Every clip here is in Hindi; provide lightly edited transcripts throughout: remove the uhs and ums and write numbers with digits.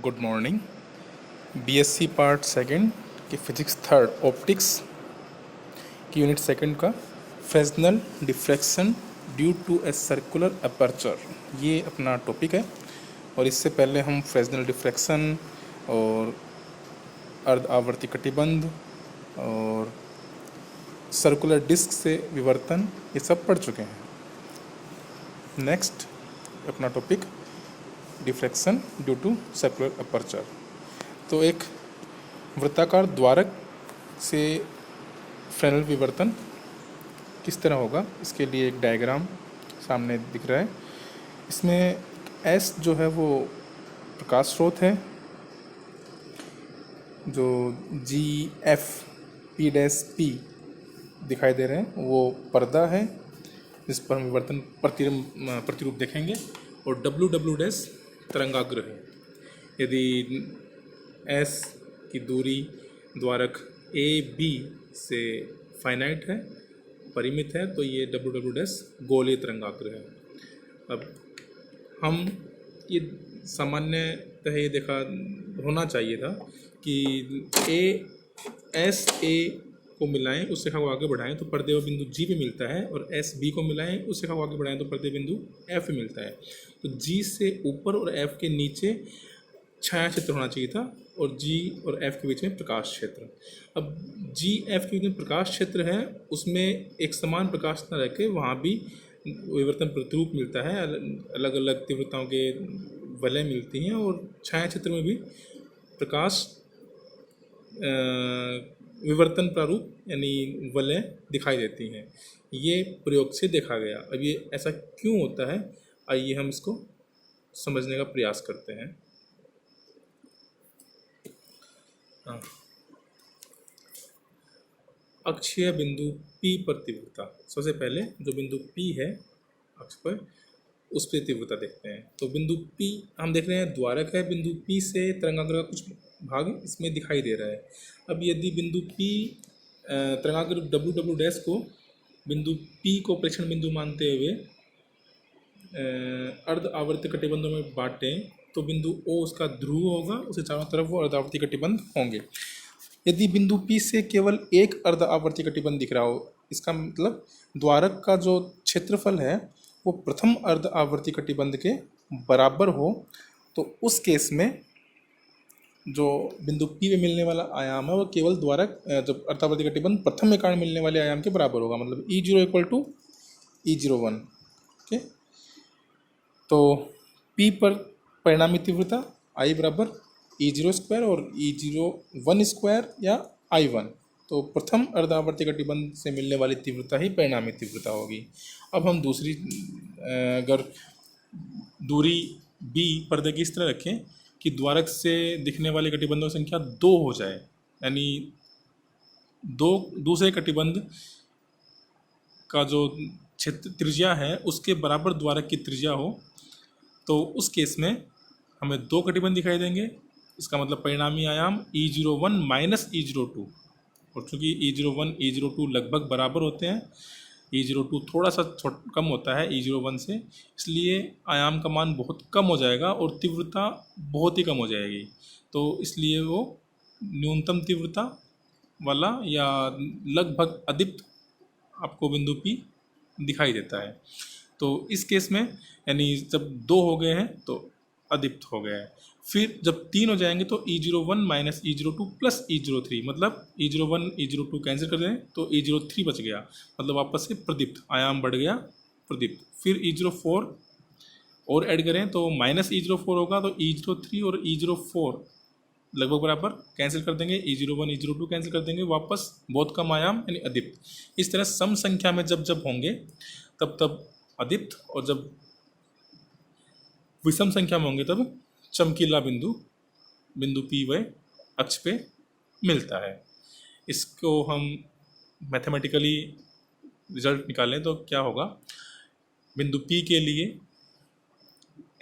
Good morning. BSc part second की फिजिक्स थर्ड ऑप्टिक्स की यूनिट सेकंड का Fresnel diffraction due to a circular aperture, ये अपना टॉपिक है। और इससे पहले हम फ्रेस्नेल डिफ्रैक्शन और अर्ध आवर्ती कटिबंध और सर्कुलर डिस्क से विवर्तन ये सब पढ़ चुके हैं। नेक्स्ट अपना topic diffraction due to circular aperture. तो एक वृत्ताकार द्वारक से फ्रेस्नेल विवर्तन किस तरह होगा, इसके लिए एक डायग्राम सामने दिख रहा है। इसमें एस जो है वो प्रकाश स्रोत है, जो जी एफ पी डैश पी दिखाई दे रहे हैं वो पर्दा है जिस पर हम विवर्तन प्रतिरूप देखेंगे, और डब्ल्यू डब्ल्यू डैश तरंगाग्र है। यदि एस की दूरी द्वारक ए बी से फाइनाइट है, परिमित है, तो ये डब्ल्यू डब्ल्यू डैश गोलीय तरंगाग्र है। अब हम ये सामान्यतः ये देखा होना चाहिए था कि एस ए को मिलाएं, उस रेखा को आगे बढ़ाएं तो पर्दे व बिंदु जी पे मिलता है, और एस बी को मिलाएं, उस रेखा को आगे बढ़ाएं तो पर्दे बिंदु एफ पे मिलता है। तो जी से ऊपर और एफ के नीचे छाया क्षेत्र होना चाहिए था, और जी और एफ के बीच में प्रकाश क्षेत्र। अब जी एफ के बीच में प्रकाश क्षेत्र है, उसमें एक समान प्रकाश न रह के वहाँ भी विवर्तन प्रतिरूप मिलता है, अलग अलग तीव्रताओं के वलय मिलती हैं, और छाया क्षेत्र में भी प्रकाश विवर्तन प्रारूप यानी वलय दिखाई देती हैं। ये प्रयोग से देखा गया। अब ये ऐसा क्यों होता है, आइए हम इसको समझने का प्रयास करते हैं। अक्षीय बिंदु P पर तीव्रता। सबसे पहले जो बिंदु P है अक्ष पर, उस पर तीव्रता देखते हैं। तो बिंदु P हम देख रहे हैं द्वारक है, बिंदु P से तरंगाग्र का कुछ भाग इसमें दिखाई दे रहा है। अब यदि बिंदु P तरंगाग्र डब्ल्यू डब्ल्यू डैश को बिंदु P को प्रेक्षण बिंदु मानते हुए अर्ध आवर्ती कटिबंधों में बांटें, तो बिंदु O उसका ध्रुव होगा, उसे चारों तरफ वो अर्ध आवर्ती कटिबंध होंगे। यदि बिंदु P से केवल एक अर्ध आवर्ती कटिबंध दिख रहा हो, इसका मतलब द्वारक का जो क्षेत्रफल है वो प्रथम अर्ध आवर्ती कटिबंध के बराबर हो, तो उस केस में जो बिंदु P में मिलने वाला आयाम है वो केवल द्वारक जब अर्ध आवर्ती कटिबंध प्रथम में कारण मिलने वाले आयाम के बराबर होगा, मतलब E0 equal to E01। Okay, तो P पर परिणामी तीव्रता I बराबर E0 स्क्वायर और E01 स्क्वायर या I1। तो प्रथम अर्धावर्ती कटिबंध से मिलने वाली तीव्रता ही परिणामी तीव्रता होगी। अब हम दूसरी अगर दूरी B पर्दे की इस तरह रखें कि द्वारक से दिखने वाले कटिबंधों की संख्या 2 हो जाए, यानी दूसरे कटिबंध का जो क्षेत्र त्रिज्या है उसके बराबर द्वारक की त्रिज्या हो, तो उस केस में हमें 2 कटिबंध दिखाई देंगे। इसका मतलब परिणामी आयाम E01 माइनस E02, और चूँकि E01 E02 लगभग बराबर होते हैं, E02 थोड़ा सा कम होता है E01 से, इसलिए आयाम का मान बहुत कम हो जाएगा और तीव्रता बहुत ही कम हो जाएगी। तो इसलिए वो न्यूनतम तीव्रता वाला या लगभग अदीप्त आपको बिंदु P दिखाई देता है। तो इस केस में यानी जब 2 हो गए हैं तो अदीप्त हो गया है। फिर जब 3 हो जाएंगे तो E01 minus E02 plus E03, मतलब E01 E02 कैंसिल कर दें तो E03 बच गया, मतलब वापस से प्रदीप्त, आयाम बढ़ गया प्रदीप्त। फिर E04 और ऐड करें तो माइनस E04 होगा, तो E03 और E04 लगभग बराबर, कैंसिल कर देंगे, E01 E02 कैंसिल कर देंगे, वापस बहुत कम आयाम यानी अदीप्त। इस तरह सम संख्या में जब जब होंगे तब तब अदीप्त, और जब विषम संख्या में होंगे तब चमकीला बिंदु P व अक्ष पे मिलता है। इसको हम मैथमेटिकली रिजल्ट निकालें तो क्या होगा, बिंदु P के लिए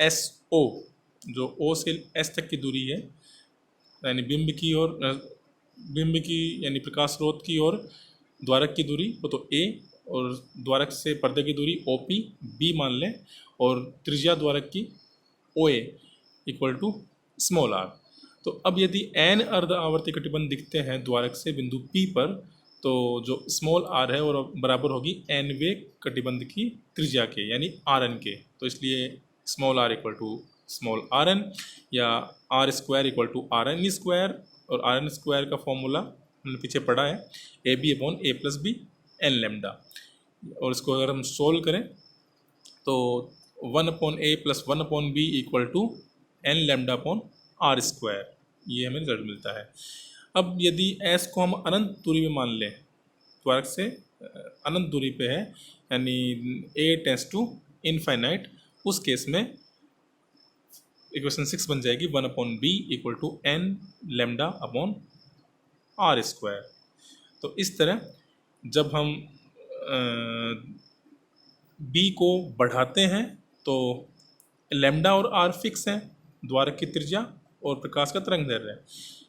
SO, जो O से S तक की दूरी है, यानी बिंब की यानी प्रकाश स्रोत की और द्वारक की दूरी वो तो A, और द्वारक से पर्दे की दूरी OP B मान लें, और त्रिज्या द्वारक की OA equal to small r. तो अब यदि n अर्ध आवर्ती कटिबंध दिखते हैं द्वारक से बिंदु P पर, तो जो स्मॉल r है वो बराबर होगी nवें कटिबंध की त्रिज्या के, यानी Rn के। तो इसलिए small r equal to small Rn, या r square equal to Rn square, और Rn स्क्वायर का फॉर्मूला हमने पीछे पढ़ा है, AB/A+B n लैम्डा। और इसको अगर हम सोल्व करें तो 1/A + 1/B equal to n lambda upon r square, ये हमें रिजल्ट मिलता है। अब यदि s को हम अनंत दूरी पे मान लें, द्वारक से अनंत दूरी पे है, यानी a टेंड्स टू इनफाइनाइट, उस केस में इक्वेशन 6 बन जाएगी 1/B equal to n lambda upon r square. तो इस तरह जब हम b को बढ़ाते हैं तो लैम्डा और r फिक्स हैं, द्वारक की त्रिज्या और प्रकाश का तरंगदैर्ध्य है।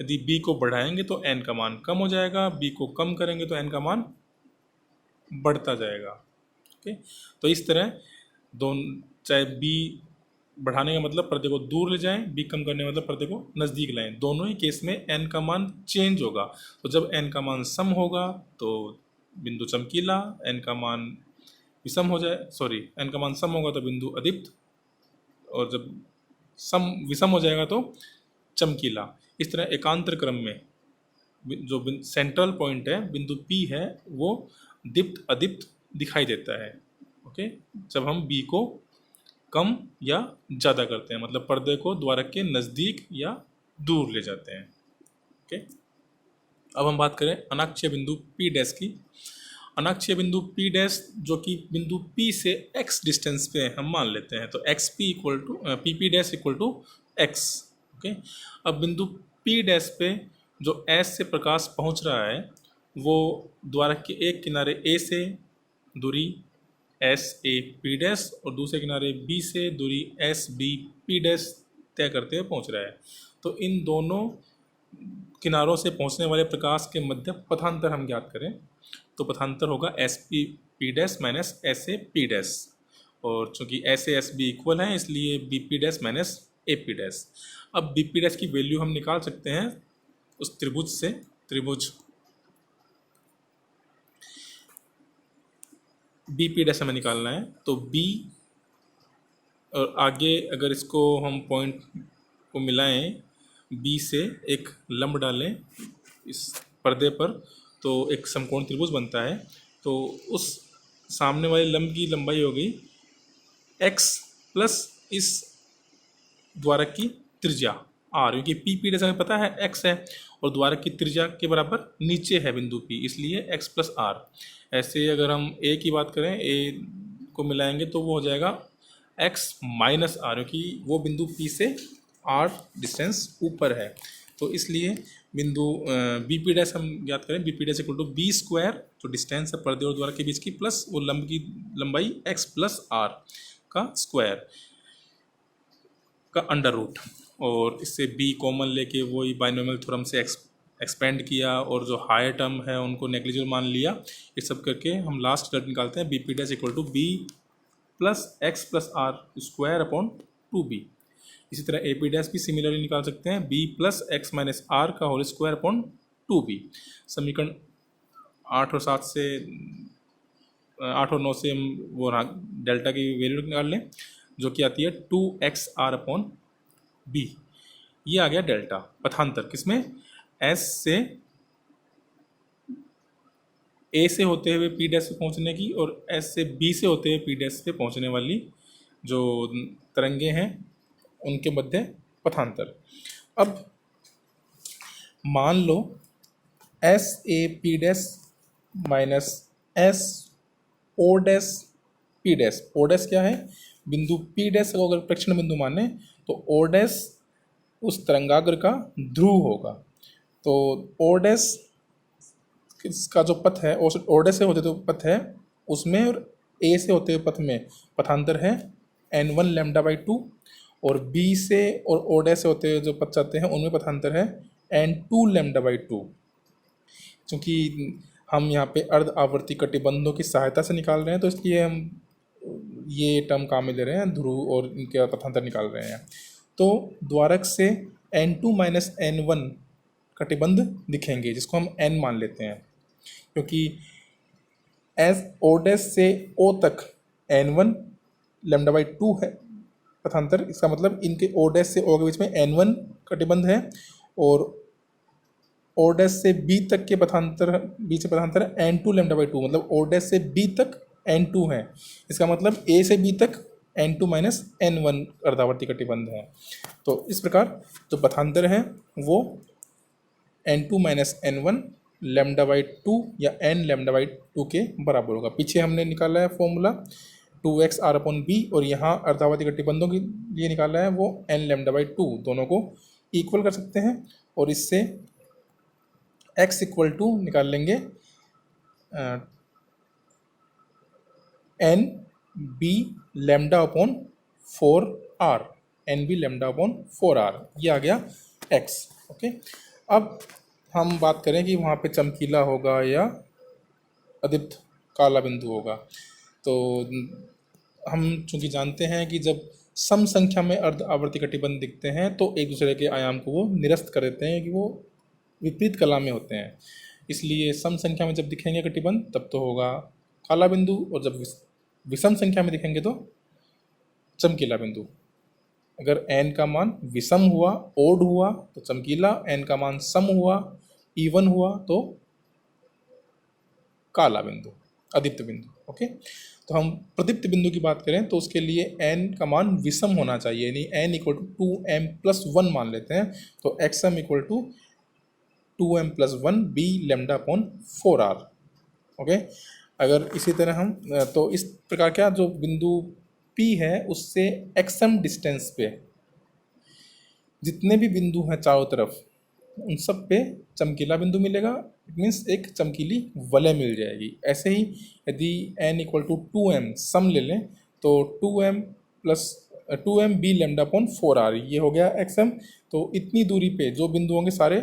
यदि b को बढ़ाएंगे तो n का मान कम हो जाएगा, b को कम करेंगे तो n का मान बढ़ता जाएगा। ओके, तो इस तरह दोनों, चाहे b बढ़ाने का मतलब पर्दे को दूर ले जाएं, b कम करने का मतलब पर्दे को नज़दीक लाएं, दोनों ही केस में n का मान चेंज होगा। तो जब n का मान सम होगा तो बिंदु चमकीला, n का मान विषम हो जाए, n का मान सम होगा तो बिंदु अदीप्त, और जब विषम हो जाएगा तो चमकीला। इस तरह एकांतर क्रम में जो सेंट्रल पॉइंट है बिंदु P है वो दीप्त अदीप्त दिखाई देता है। ओके, जब हम B को कम या ज़्यादा करते हैं, मतलब पर्दे को द्वारक के नज़दीक या दूर ले जाते हैं। ओके, अब हम बात करें अनाक्षीय बिंदु P डैश की। अनाक्षीय बिंदु P डैश जो कि बिंदु P से x डिस्टेंस पे हम मान लेते हैं, तो XP equal to PP dash equal to x। Okay, अब बिंदु P डैश पे जो S से प्रकाश पहुंच रहा है वो द्वारक के एक किनारे A से दूरी SAP डैश और दूसरे किनारे B से दूरी SBP डैश तय करते हुए पहुंच रहा है। तो इन दोनों किनारों से पहुंचने वाले प्रकाश के मध्य पथांतर हम ज्ञात करें, तो पथांतर होगा SPP dash minus SAP dash, और चूंकि SASB इक्वल है इसलिए BP dash minus AP dash. अब BP डैश की वैल्यू हम निकाल सकते हैं उस त्रिभुज से, त्रिभुज BP डैश हमें निकालना है, तो B और आगे अगर इसको हम पॉइंट को मिलाएं, B से एक लंब डालें इस पर्दे पर, तो एक समकोण त्रिभुज बनता है। तो उस सामने वाले लंब की लंबाई हो गई x प्लस इस द्वारक की त्रिज्या r, क्योंकि PP डैश हमें पता है x है और द्वारक की त्रिज्या के बराबर नीचे है बिंदु P, इसलिए x प्लस r। ऐसे अगर हम a की बात करें, a को मिलाएंगे तो वो हो जाएगा x माइनस r, क्योंकि वो बिंदु P से r डिस्टेंस ऊपर है। तो इसलिए बिंदु BP डैश हम ज्ञात करें, BP dash equal to B square, जो डिस्टेंस है पर्दे और द्वारक के बीच की, प्लस वो लंब की लंबाई x प्लस r का स्क्वायर का अंडर रूट, और इससे B कॉमन लेके वही बाइनोमियल थ्योरम से एक्सपेंड किया और जो हायर टर्म है उनको नेग्लिजिबल मान लिया। ये सब करके हम लास्ट रिजल्ट निकालते हैं BP dash equal to B plus x plus r square upon 2B। इसी तरह AP डैश भी सिमिलरली निकाल सकते हैं, B plus x minus r का होल स्क्वायर अपॉन 2B। समीकरण 8 और 7 से 8 और 9 से हम वो डेल्टा की वैल्यू निकाल लें, जो कि आती है 2xr अपॉन b। ये आ गया डेल्टा पथांतर, किसमें S से A से होते हुए P डैश पे पहुंचने की और S से B से होते हुए P डैश पे पहुंचने वाली जो तरंगे हैं उनके मध्य पथांतर। अब मान लो SAP dash minus SO dash P dash. O dash क्या है? बिंदु P डैश को अगर प्रेक्षण बिंदु माने तो O डैश उस तरंगाग्र का ध्रुव होगा। तो O डैश का जो पथ है, O डैश से होते हुए पथ है उसमें और A से होते हुए पथ में पथांतर है n1 लैम्डा बाई 2, और B से और O डैश से होते हुए जो पथ जाते हैं उनमें पथांतर है n2 लैम्डा बाई 2। क्योंकि हम यहाँ पे अर्ध आवर्ती कटिबंधों की सहायता से निकाल रहे हैं तो इसलिए हम ये टर्म काम में ले रहे हैं, ध्रुव और इनके पथांतर निकाल रहे हैं। तो द्वारक से N2 माइनस N1 कटिबंध दिखेंगे, जिसको हम N मान लेते हैं, क्योंकि एस ओ डैश से O तक N1 λ/2 है पथांतर। इसका मतलब इनके O डैश से O के बीच में N1 कटिबंध है, और O डैश से B तक के बीच में पथांतर N2 λ/2, मतलब O डैश से B तक N2 है। इसका मतलब A से B तक N2 माइनस N1 अर्धावर्ती कटिबंध है। तो इस प्रकार जो पथांतर है वो N2 माइनस N1 λ/2 या N λ/2 के बराबर होगा। पीछे हमने निकाला है फॉर्मूला 2x r/b, और यहाँ अर्धावर्ती कटिबंधों के लिए निकाला है वो N λ/2। दोनों को इक्वल कर सकते हैं, और इससे x इक्वल टू निकाल लेंगे N b λ/4r, N b λ/4r, ये आ गया x। ओके, अब हम बात करें कि वहाँ पे चमकीला होगा या अदीप्त काला बिंदु होगा। तो हम चूंकि जानते हैं कि जब सम संख्या में अर्ध आवर्ती कटिबंध दिखते हैं तो एक दूसरे के आयाम को वो निरस्त कर देते हैं कि वो विपरीत कला में होते हैं। इसलिए सम संख्या में जब दिखेंगे कटिबंध तब तो होगा काला बिंदु, और जब विषम संख्या में दिखेंगे तो चमकीला बिंदु। अगर n का मान विषम हुआ, ओड हुआ तो चमकीला, n का मान सम हुआ, इवन हुआ तो काला बिंदु, अदीप्त बिंदु। ओके, तो हम प्रदीप्त बिंदु की बात करें तो उसके लिए n का मान विषम होना चाहिए, यानी n इक्वल टू 2m+1 मान लेते हैं। तो xm equal to 2m+1 b λ/4r। Okay, अगर इसी तरह हम तो इस प्रकार क्या जो बिंदु P है उससे xm डिस्टेंस पे जितने भी बिंदु हैं चारों तरफ उन सब पे चमकीला बिंदु मिलेगा। इट मीन्स एक चमकीली वलय मिल जाएगी। ऐसे ही यदि n इक्वल टू 2m सम ले लें तो 2m b λ/4r, ये हो गया xm। तो इतनी दूरी पे जो बिंदु होंगे सारे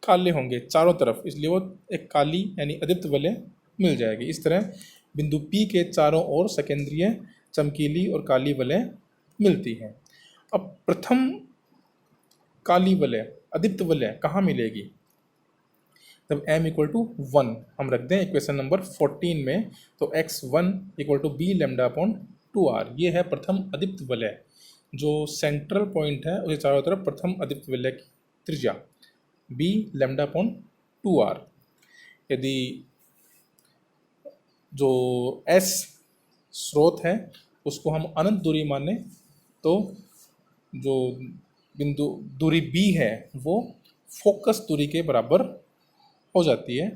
काले होंगे चारों तरफ, इसलिए वो एक काली यानी अदीप्त वलय मिल जाएगी। इस तरह बिंदु P के चारों ओर सकेंद्रीय चमकीली और काली वलय मिलती है। अब प्रथम काली वलय अदीप्त वलय कहाँ मिलेगी? तब m इक्वल टू 1 हम रख दें इक्वेशन नंबर 14 में, तो x1 equal to b λ/2r, ये है प्रथम अदीप्त वलय। जो सेंट्रल पॉइंट है उसके चारों तरफ प्रथम अदीप्त वलय की त्रिज्या b λ/2r। यदि जो s स्रोत है उसको हम अनंत दूरी माने तो जो बिंदु दूरी b है वो फोकस दूरी के बराबर हो जाती है।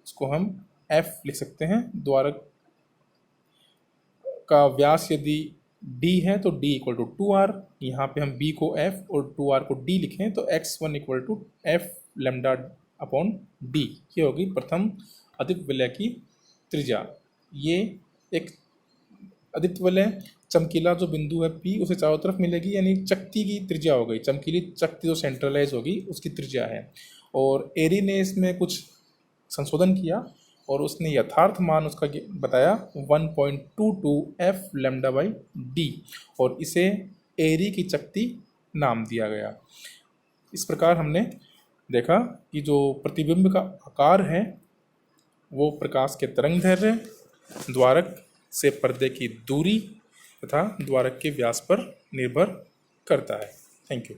इसको हम f लिख सकते हैं। द्वारक का व्यास यदि d है तो d इक्वल टू 2r, यहाँ पे हम b को f और 2r को d लिखें तो x1 equal to f λ/d, ये होगी प्रथम अदीप्त वलय की त्रिज्या। ये एक अदीप्त वलय चमकीला जो बिंदु है P उसे चारों तरफ मिलेगी, यानी चकती की त्रिज्या हो गई, चमकीली चकती जो सेंट्रलाइज होगी उसकी त्रिज्या है। और एरी ने इसमें कुछ संशोधन किया और उसने यथार्थ मान उसका बताया 1.22 f λ/d, और इसे एरी की चकती नाम दिया गया। इस प्रकार हमने देखा कि जो प्रतिबिंब का आकार है वो प्रकाश के तरंगदैर्घ्य, द्वारक से पर्दे की दूरी तथा द्वारक के व्यास पर निर्भर करता है। Thank you.